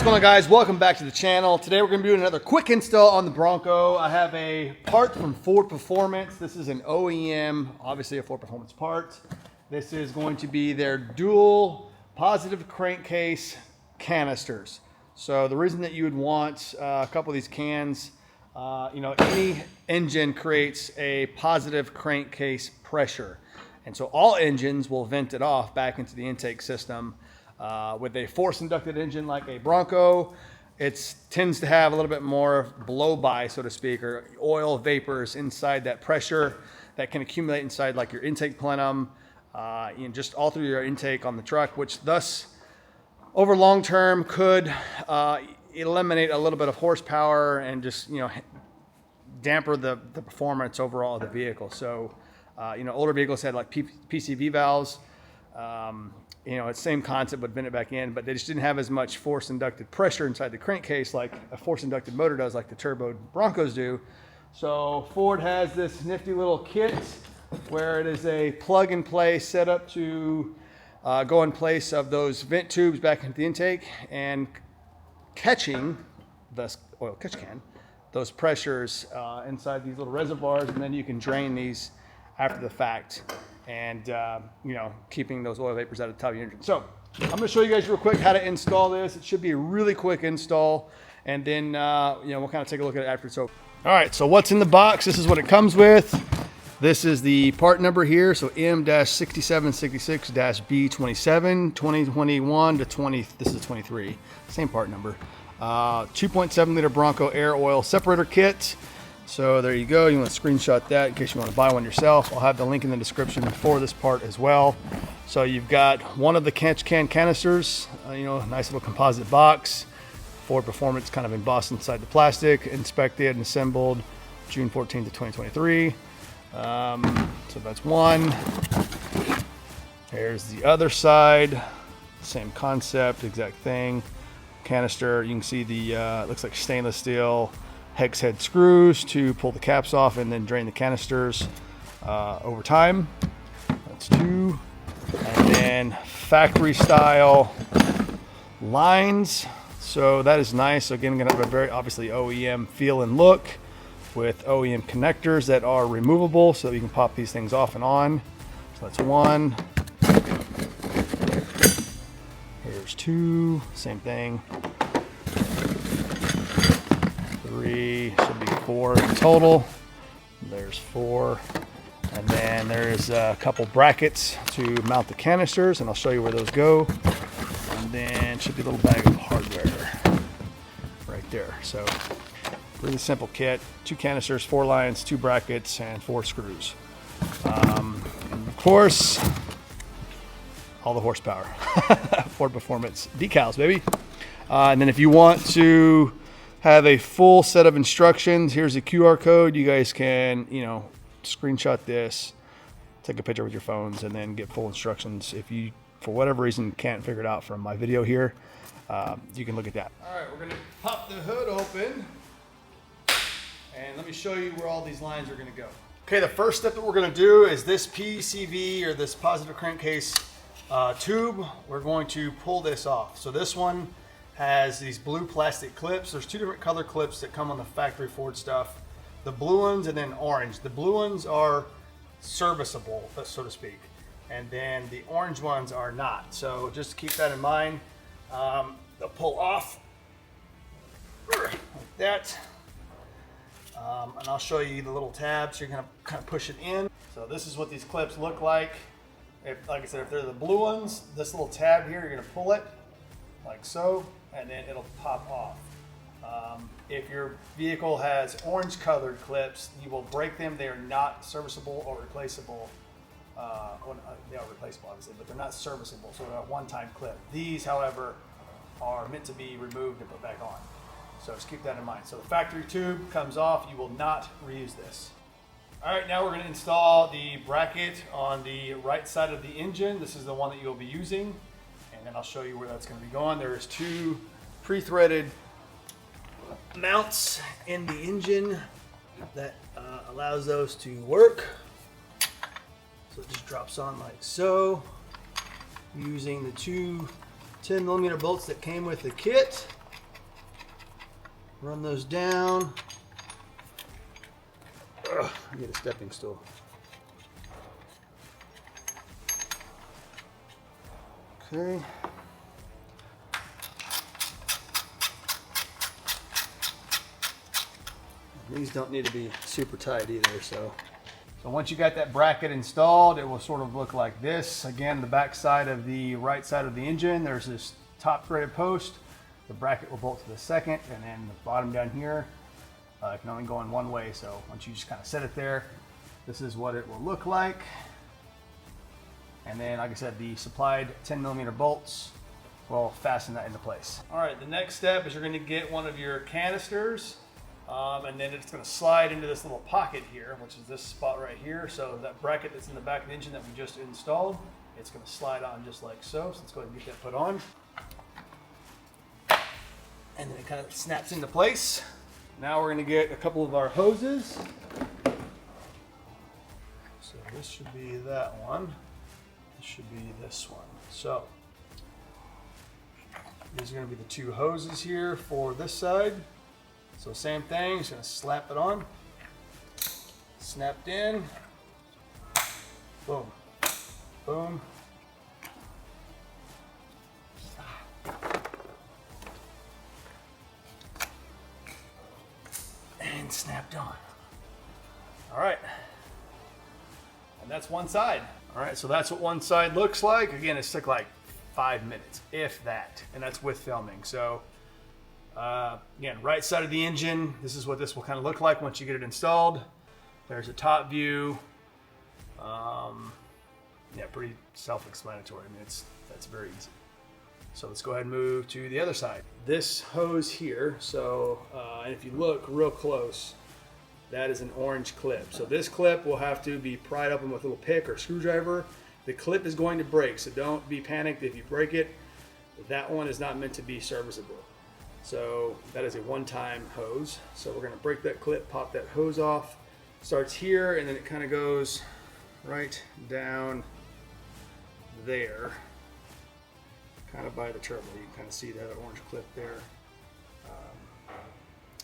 going on, guys? Welcome back to the channel. Today we're going to be doing another quick install on the Bronco. I have a part from Ford Performance. This is an OEM, obviously a Ford Performance part. This is going to be their dual positive crankcase canisters. So the reason that you would want a couple of these cans, any engine creates a positive crankcase pressure. And so all engines will vent it off back into the intake system. With a force-inducted engine like a Bronco, it tends to have a little bit more blow-by, so to speak, or oil vapors inside that pressure that can accumulate inside like your intake plenum, just all through your intake on the truck, which thus, over long term, could eliminate a little bit of horsepower and just damper the performance overall of the vehicle. So, older vehicles had like PCV valves. It's same concept, but vent it back in, but they just didn't have as much force-inducted pressure inside the crankcase like a force-inducted motor does, like the turbo Broncos do. So Ford has this nifty little kit where it is a plug-and-play setup to go in place of those vent tubes back into the intake and catching the oil catch can, those pressures inside these little reservoirs, and then you can drain these after the fact, and keeping those oil vapors out of the top of your engine. So I'm going to show you guys real quick how to install this. It should be a really quick install, and then we'll kind of take a look at it after it's over. All right, so what's in the box? This is what it comes with. This is the part number here, so M-6766-B27 2021 to 20. This is 23, same part number. 2.7 liter Bronco air oil separator kit. So there you go. You want to screenshot that in case you want to buy one yourself. I'll have the link in the description for this part as well. So you've got one of the catch can canisters, nice little composite box. Ford Performance kind of embossed inside the plastic, inspected and assembled June 14th of 2023. So that's one. Here's the other side. Same concept, exact thing. Canister, you can see the, looks like stainless steel hex head screws to pull the caps off and then drain the canisters over time. That's two. And then factory style lines. So that is nice. So again, gonna have a very obviously OEM feel and look with OEM connectors that are removable so that you can pop these things off and on. So that's one. Here's two, same thing. Three, should be four in total. There's four. And then there's a couple brackets to mount the canisters, and I'll show you where those go. And then should be a little bag of hardware right there. So really simple kit. 2 canisters, 4 lines, 2 brackets, and 4 screws. And of course, all the horsepower. Ford Performance decals, baby. And then if you want to have a full set of instructions, here's a QR code. You guys can, screenshot this, take a picture with your phones, and then get full instructions. If you, for whatever reason, can't figure it out from my video here, you can look at that. All right, we're gonna pop the hood open, and let me show you where all these lines are gonna go. Okay, the first step that we're gonna do is this PCV, or this positive crankcase tube. We're going to pull this off. So this one has these blue plastic clips. There's 2 different color clips that come on the factory Ford stuff. The blue ones and then orange. The blue ones are serviceable, so to speak. And then the orange ones are not. So just keep that in mind. They'll pull off like that. And I'll show you the little tabs. You're gonna kind of push it in. So this is what these clips look like. Like I said, if they're the blue ones, this little tab here, you're gonna pull it like so, and then it'll pop off. If your vehicle has orange colored clips, you will break them. They are not serviceable or replaceable. They are replaceable, obviously, but they're not serviceable, so they're a one-time clip. These, however, are meant to be removed and put back on. So just keep that in mind. So the factory tube comes off. You will not reuse this. All right, now we're going to install the bracket on the right side of the engine. This is the one that you'll be using, and then I'll show you where that's going to be going. There's 2 pre-threaded mounts in the engine that allows those to work. So it just drops on like so, using the 2 10mm bolts that came with the kit. Run those down. Ugh, I need a stepping stool. Okay. These don't need to be super tight either, so once you got that bracket installed, it will sort of look like this. Again, the back side of the right side of the engine, there's this top threaded post. The bracket will bolt to the second, and then the bottom down here it can only go in one way. So once you just kind of set it there, this is what it will look like. And then, like I said, the supplied 10mm bolts will fasten that into place. All right, the next step is you're going to get one of your canisters. And then it's going to slide into this little pocket here, which is this spot right here. So that bracket that's in the back of the engine that we just installed, it's going to slide on just like so. So let's go ahead and get that put on. And then it kind of snaps into place. Now we're going to get a couple of our hoses. So this should be that one. This should be this one. So these are going to be the two hoses here for this side. So same thing, just gonna slap it on, snapped in, boom, boom, and snapped on. All right, and that's one side. All right, so that's what one side looks like. Again, it took like 5 minutes, if that, and that's with filming. So again, right side of the engine, this is what this will kind of look like once you get it installed. There's a top view. Yeah, pretty self-explanatory. I mean, that's very easy. So let's go ahead and move to the other side. This hose here, so and if you look real close, that is an orange clip. So this clip will have to be pried open with a little pick or screwdriver. The clip is going to break, so don't be panicked if you break it. That one is not meant to be serviceable. So that is a one-time hose. So we're gonna break that clip, pop that hose off. Starts here, and then it kind of goes right down there, kind of by the turbo. You can kind of see that orange clip there.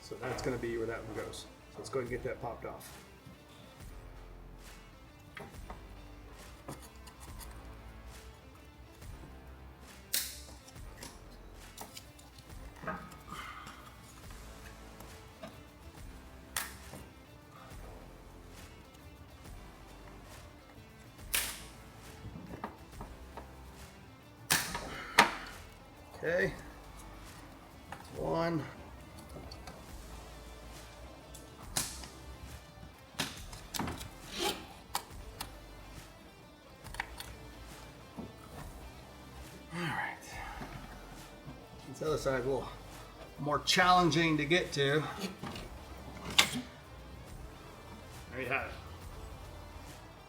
So that's gonna be where that one goes. So let's go ahead and get that popped off. Okay, one. All right. This other side is a little more challenging to get to. There you have it.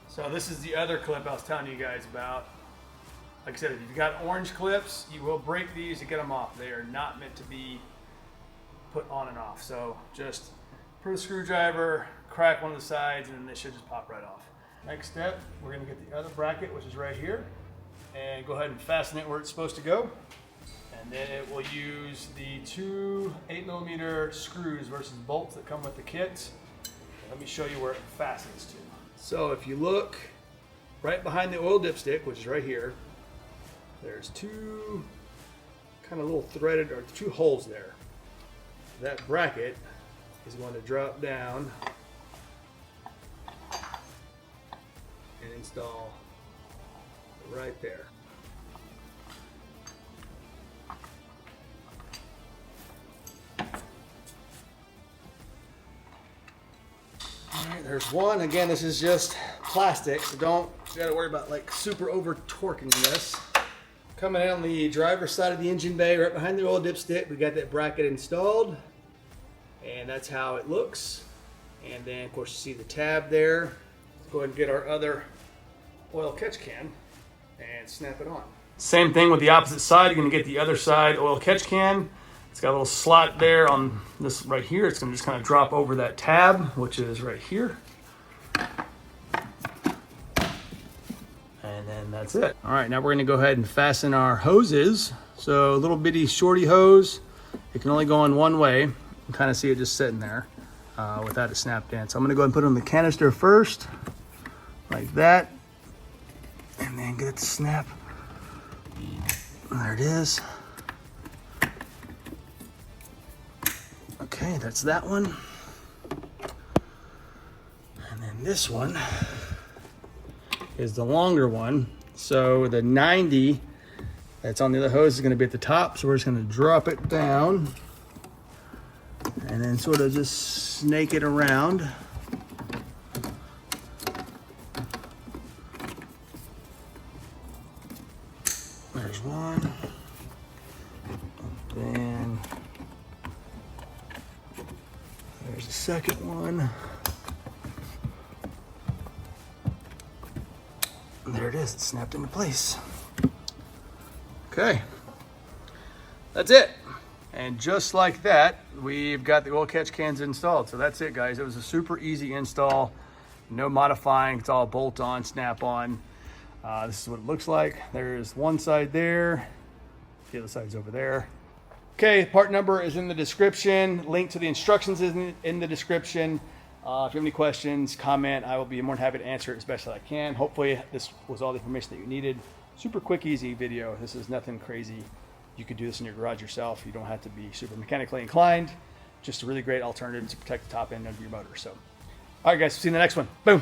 So this is the other clip I was telling you guys about. Like I said, if you've got orange clips, you will break these to get them off. They are not meant to be put on and off. So just put a screwdriver, crack one of the sides, and then they should just pop right off. Next step, we're gonna get the other bracket, which is right here, and go ahead and fasten it where it's supposed to go. And then it will use the two 8mm screws versus bolts that come with the kit. Let me show you where it fastens to. So if you look right behind the oil dipstick, which is right here, there's two kind of little threaded, or two holes there. That bracket is going to drop down and install right there. All right, there's one. Again, this is just plastic, so don't you gotta worry about like super over torquing this. Coming in on the driver's side of the engine bay, right behind the oil dipstick, we got that bracket installed, and that's how it looks. And then, of course, you see the tab there. Let's go ahead and get our other oil catch can and snap it on. Same thing with the opposite side. You're going to get the other side oil catch can. It's got a little slot there on this right here. It's going to just kind of drop over that tab, which is right here. And then that's it. All right, now we're gonna go ahead and fasten our hoses. So a little bitty shorty hose, it can only go in one way. can kind of see it just sitting there without it snapped in. So I'm gonna go ahead and put it on the canister first, like that, and then get it to snap. There it is. Okay, that's that one. And then this one is the longer one. So the 90 that's on the other hose is going to be at the top. So we're just going to drop it down and then sort of just snake it around. There's one. Then there's the second one. There it is, it's snapped into place. Okay, that's it. And just like that, we've got the oil catch cans installed. So that's it, guys. It was a super easy install. No modifying, it's all bolt on, snap on. This is what it looks like. There's one side there, the other side's over there. Okay, part number is in the description. Link to the instructions is in the description. If you have any questions, comment. I will be more than happy to answer it as best as I can. Hopefully this was all the information that you needed. Super quick, easy video. This is nothing crazy. You could do this in your garage yourself. You don't have to be super mechanically inclined. Just a really great alternative to protect the top end of your motor. So, all right, guys, see you in the next one. Boom.